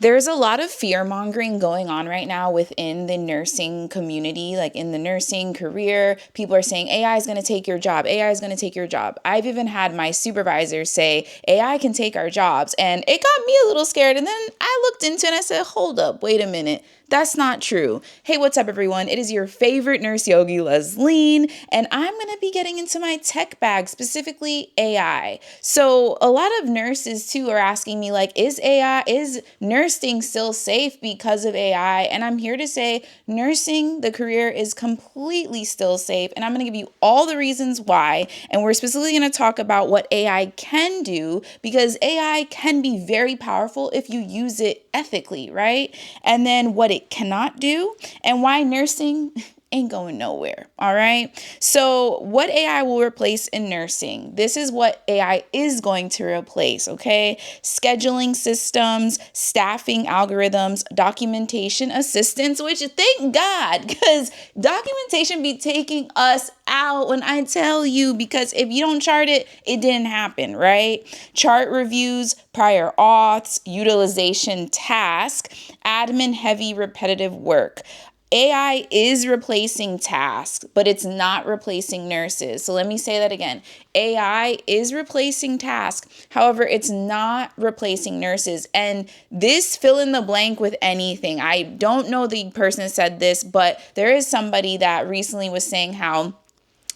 There's a lot of fear mongering going on right now within the nursing community, like in the nursing career. People are saying AI is going to take your job. AI is going to take your job. I've even had my supervisor say AI can take our jobs. And it got me a little scared. And then I looked into it and I said, hold up, wait a minute. That's not true. Hey, what's up, everyone? It is your favorite nurse yogi, Lesline, and I'm going to be getting into my tech bag, specifically AI. So a lot of nurses too are asking me like, is nursing still safe because of AI? And I'm here to say nursing, the career, is completely still safe. And I'm going to give you all the reasons why. And we're specifically going to talk about what AI can do, because AI can be very powerful if you use it ethically, right? And then what it cannot do and why nursing ain't going nowhere. All right. So what AI will replace in nursing? This is what AI is going to replace. Okay. Scheduling systems, staffing algorithms, documentation assistance, which thank God, because documentation be taking us out when I tell you, because if you don't chart it, it didn't happen, right? Chart reviews, prior auths, utilization task, admin heavy repetitive work. AI is replacing tasks, but it's not replacing nurses. So let me say that again. AI is replacing tasks. However, it's not replacing nurses. And this fill in the blank with anything. I don't know the person that said this, but there is somebody that recently was saying how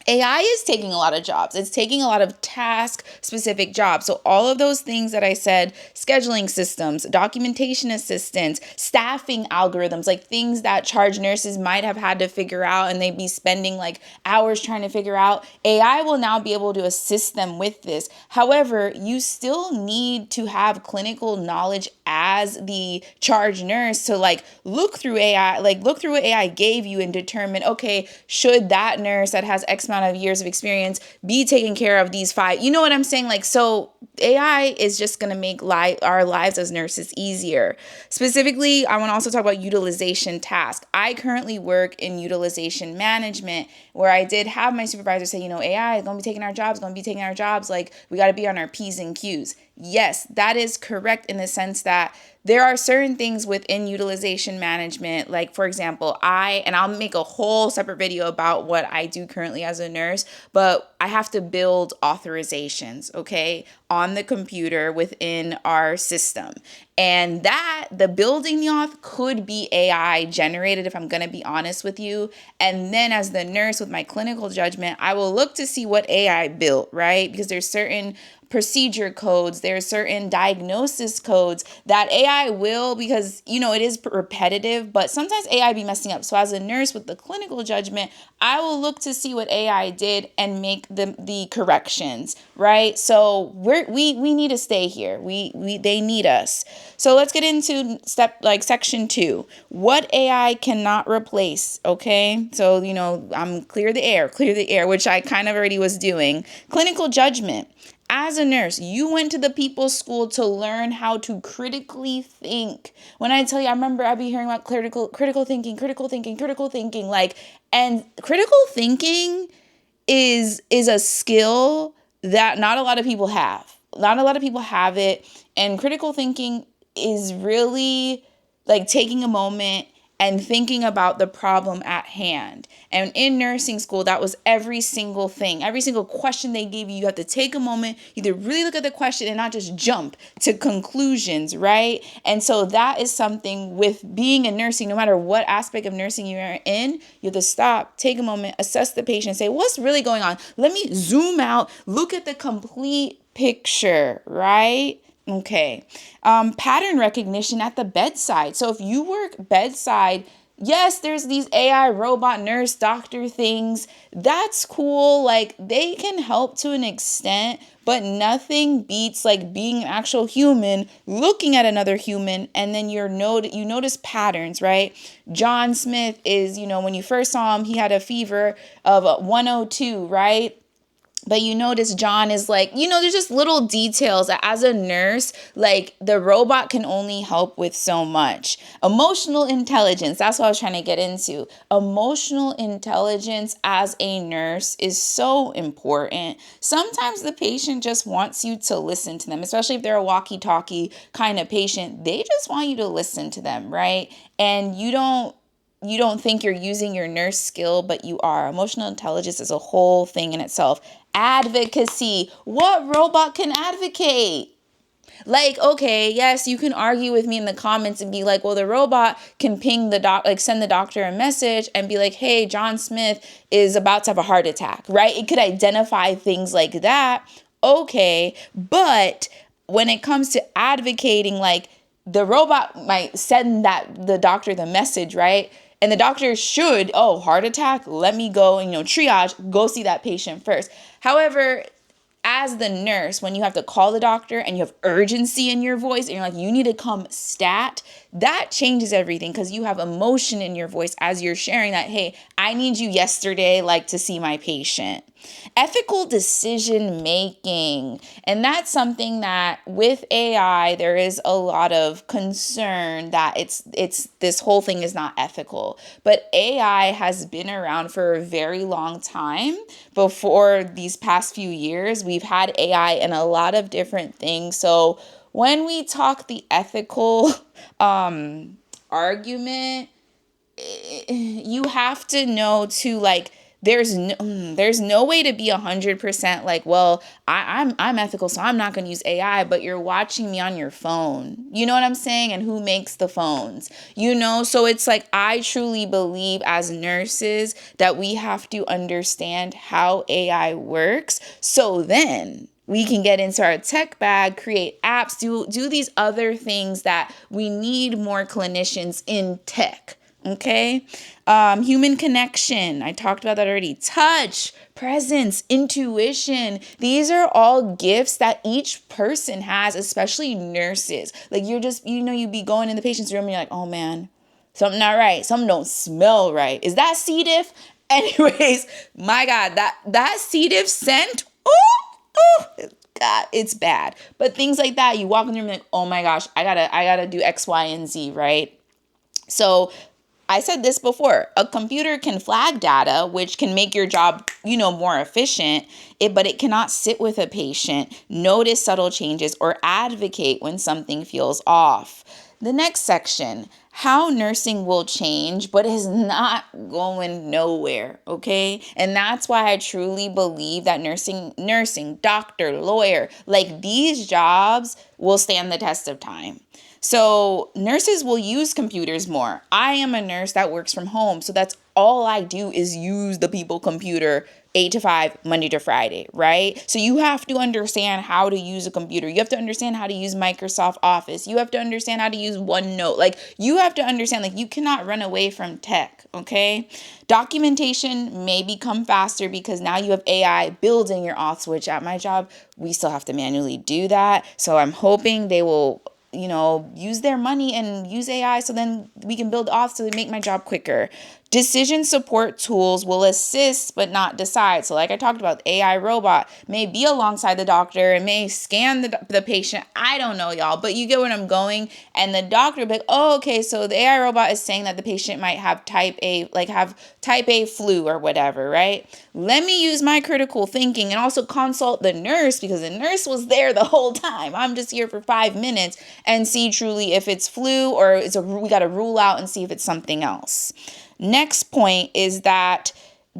AI is taking a lot of jobs. It's taking a lot of task-specific jobs. So all of those things that I said, scheduling systems, documentation assistance, staffing algorithms, like things that charge nurses might have had to figure out and they'd be spending like hours trying to figure out, AI will now be able to assist them with this. However, you still need to have clinical knowledge as the charge nurse to like look through AI, like look through what AI gave you and determine, okay, should that nurse that has X amount of years of experience be taking care of these 5? You know what I'm saying? Like, so AI is just going to make our lives as nurses easier. Specifically, I want to also talk about utilization task. I currently work in utilization management, where I did have my supervisor say, AI is going to be taking our jobs, like we got to be on our P's and Q's. Yes, that is correct in the sense that there are certain things within utilization management, like for example, I'll make a whole separate video about what I do currently as a nurse, but I have to build authorizations, okay, on the computer within our system. And the building the auth could be AI generated, if I'm going to be honest with you. And then as the nurse with my clinical judgment, I will look to see what AI built, right? Because there's certain procedure codes, there's certain diagnosis codes that AI will, because it is repetitive, but sometimes AI be messing up. So as a nurse with the clinical judgment, I will look to see what AI did and make the corrections, right? So we need to stay here. They need us. So let's get into section 2. What AI cannot replace, okay? So, I'm clear the air, which I kind of already was doing. Clinical judgment. As a nurse, you went to the people's school to learn how to critically think. When I tell you, I remember I'd be hearing about critical thinking, like, and critical thinking is a skill that not a lot of people have. Not a lot of people have it. And critical thinking is really like taking a moment and thinking about the problem at hand. And in nursing school, that was every single thing. Every single question they gave you, you have to take a moment, either really look at the question and not just jump to conclusions, right? And so that is something with being in nursing, no matter what aspect of nursing you're in, you have to stop, take a moment, assess the patient, say, what's really going on? Let me zoom out, look at the complete picture, right? Okay. Pattern recognition at the bedside. So if you work bedside, yes, there's these AI robot nurse doctor things. That's cool. Like they can help to an extent, but nothing beats like being an actual human, looking at another human, and then you notice patterns, right? John Smith is, when you first saw him, he had a fever of 102, right? But you notice John is like, there's just little details that as a nurse, like the robot can only help with so much. Emotional intelligence, that's what I was trying to get into. Emotional intelligence as a nurse is so important. Sometimes the patient just wants you to listen to them, especially if they're a walkie-talkie kind of patient. They just want you to listen to them, right? And you don't think you're using your nurse skill, but you are. Emotional intelligence is a whole thing in itself. Advocacy. What robot can advocate? Like, okay, yes, you can argue with me in the comments and be like, well, the robot can ping send the doctor a message and be like, hey, John Smith is about to have a heart attack, right? It could identify things like that. Okay, but when it comes to advocating, like the robot might send the doctor the message, right? And the doctor should, heart attack, let me go, triage, go see that patient first. However, as the nurse, when you have to call the doctor and you have urgency in your voice and you're like, you need to come stat, that changes everything because you have emotion in your voice as you're sharing that, hey, I need you yesterday, like to see my patient. Ethical decision making. And that's something that with AI, there is a lot of concern that it's this whole thing is not ethical. But AI has been around for a very long time. Before these past few years, we've had AI in a lot of different things. So when we talk the ethical argument, you have to know to like, there's no way to be 100% like, well, I'm ethical, so I'm not going to use AI, but you're watching me on your phone. You know what I'm saying? And who makes the phones? So it's like, I truly believe as nurses that we have to understand how AI works. So then we can get into our tech bag, create apps, do these other things that we need more clinicians in tech. Okay. Human connection. I talked about that already. Touch, presence, intuition. These are all gifts that each person has, especially nurses. Like you're just, you be going in the patient's room and you're like, oh man, something not right. Something don't smell right. Is that C. diff? Anyways, my God, that C. diff scent. Oh, God, it's bad. But things like that, you walk in the room like, oh my gosh, I gotta do X, Y, and Z, right? So I said this before, a computer can flag data, which can make your job, more efficient, but it cannot sit with a patient, notice subtle changes, or advocate when something feels off. The next section, how nursing will change, but is not going nowhere, okay? And that's why I truly believe that nursing, doctor, lawyer, like these jobs will stand the test of time. So nurses will use computers more. I am a nurse that works from home. So that's all I do is use the people computer 8 to 5, Monday to Friday, right? So you have to understand how to use a computer. You have to understand how to use Microsoft Office. You have to understand how to use OneNote. Like you have to understand, like you cannot run away from tech, okay? Documentation may become faster because now you have AI building your auths, which at my job, we still have to manually do that. So I'm hoping they will use their money and use AI so then we can build auths to make my job quicker. Decision support tools will assist but not decide. So like I talked about, the AI robot may be alongside the doctor and may scan the patient. I don't know, y'all, but you get where I'm going. And the doctor will be like, oh, okay, so the AI robot is saying that the patient might have type A flu or whatever, right? Let me use my critical thinking and also consult the nurse because the nurse was there the whole time. I'm just here for 5 minutes and see truly if it's flu or we got to rule out and see if it's something else. Next point is that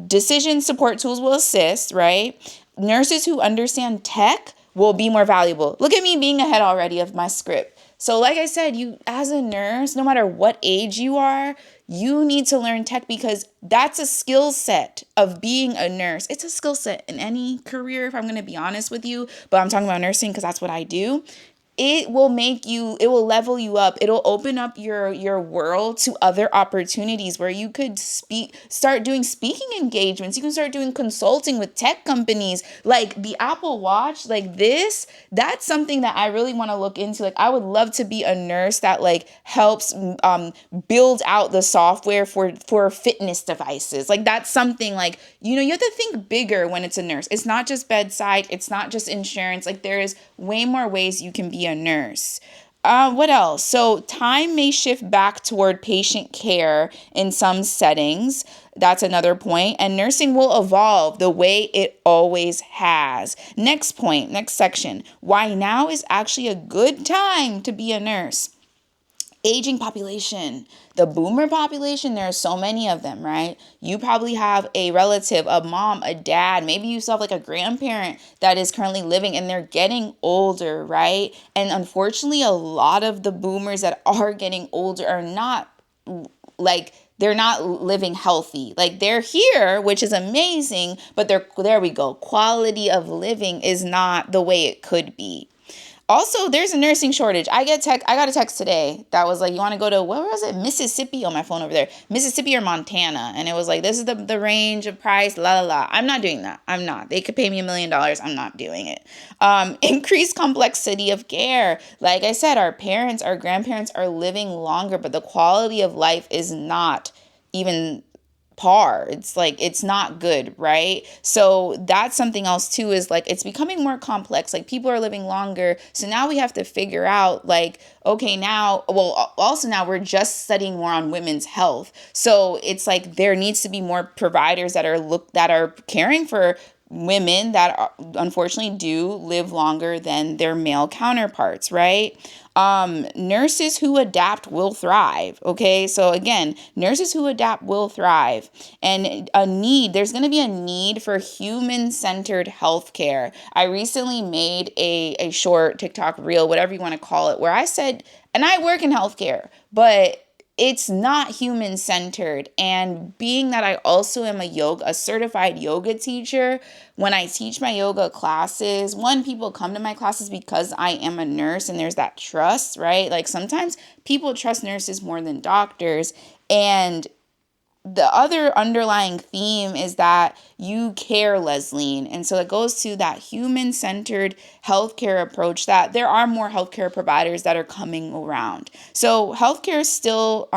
decision support tools will assist, right? Nurses who understand tech will be more valuable. Look at me being ahead already of my script. So like I said, you as a nurse, no matter what age you are, you need to learn tech because that's a skill set of being a nurse. It's a skill set in any career, if I'm going to be honest with you, but I'm talking about nursing because that's what I do. it will it will level you up. It'll open up your world to other opportunities where you could start doing speaking engagements. You can start doing consulting with tech companies. Like the Apple Watch, like this, that's something that I really want to look into. Like I would love to be a nurse that like helps build out the software for fitness devices. Like that's something like, you have to think bigger when it's a nurse. It's not just bedside, it's not just insurance. Like there is way more ways you can be a nurse. What else? So time may shift back toward patient care in some settings. That's another point. And nursing will evolve the way it always has. Next point, next section. Why now is actually a good time to be a nurse. Aging population, the boomer population, there are so many of them, right? You probably have a relative, a mom, a dad, maybe you still have like a grandparent that is currently living and they're getting older, right? And unfortunately, a lot of the boomers that are getting older are not they're not living healthy. Like they're here, which is amazing, but there we go. Quality of living is not the way it could be. Also, there's a nursing shortage. I got a text today that was like, you want to go to, where was it? Mississippi on my phone over there. Mississippi or Montana. And it was like, this is the range of price, la la la. I'm not doing that. I'm not. They could pay me $1 million. I'm not doing it. Increased complexity of care. Like I said, our parents, our grandparents are living longer, but the quality of life is not even par. It's like, it's not good, right? So that's something else too, is like, it's becoming more complex. Like people are living longer. So now we have to figure out like, okay, also now we're just studying more on women's health. So it's like, there needs to be more providers that are caring for women that unfortunately do live longer than their male counterparts, right? Nurses who adapt will thrive. Okay. So again, nurses who adapt will thrive. And there's going to be a need for human-centered healthcare. I recently made a short TikTok reel, whatever you want to call it, where I said, and I work in healthcare, but it's not human-centered. And being that I also am a certified yoga teacher, when I teach my yoga classes, people come to my classes because I am a nurse and there's that trust, right? Like sometimes people trust nurses more than doctors. And the other underlying theme is that you care, Leslie. And so it goes to that human-centered healthcare approach, that there are more healthcare providers that are coming around. So healthcare still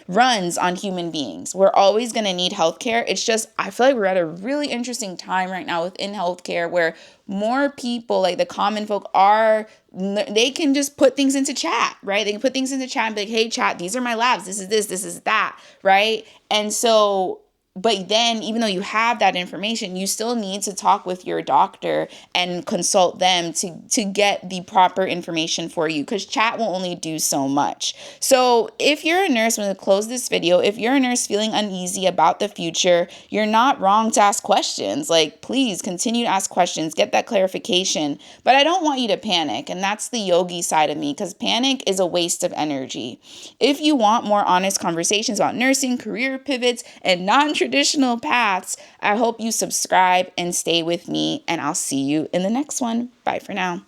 runs on human beings. We're always going to need healthcare. It's just, I feel like we're at a really interesting time right now within healthcare where more people, like the common folk, they can just put things into chat, right? They can put things into chat and be like, hey, chat, these are my labs. This is that, right? And so, but then even though you have that information, you still need to talk with your doctor and consult them to get the proper information for you, because chat will only do so much. So if you're a nurse, I'm going to close this video. If you're a nurse feeling uneasy about the future, you're not wrong to ask questions. Like, please continue to ask questions, get that clarification. But I don't want you to panic. And that's the yogi side of me, because panic is a waste of energy. If you want more honest conversations about nursing, career pivots, and non-traditional paths, I hope you subscribe and stay with me, and I'll see you in the next one. Bye for now.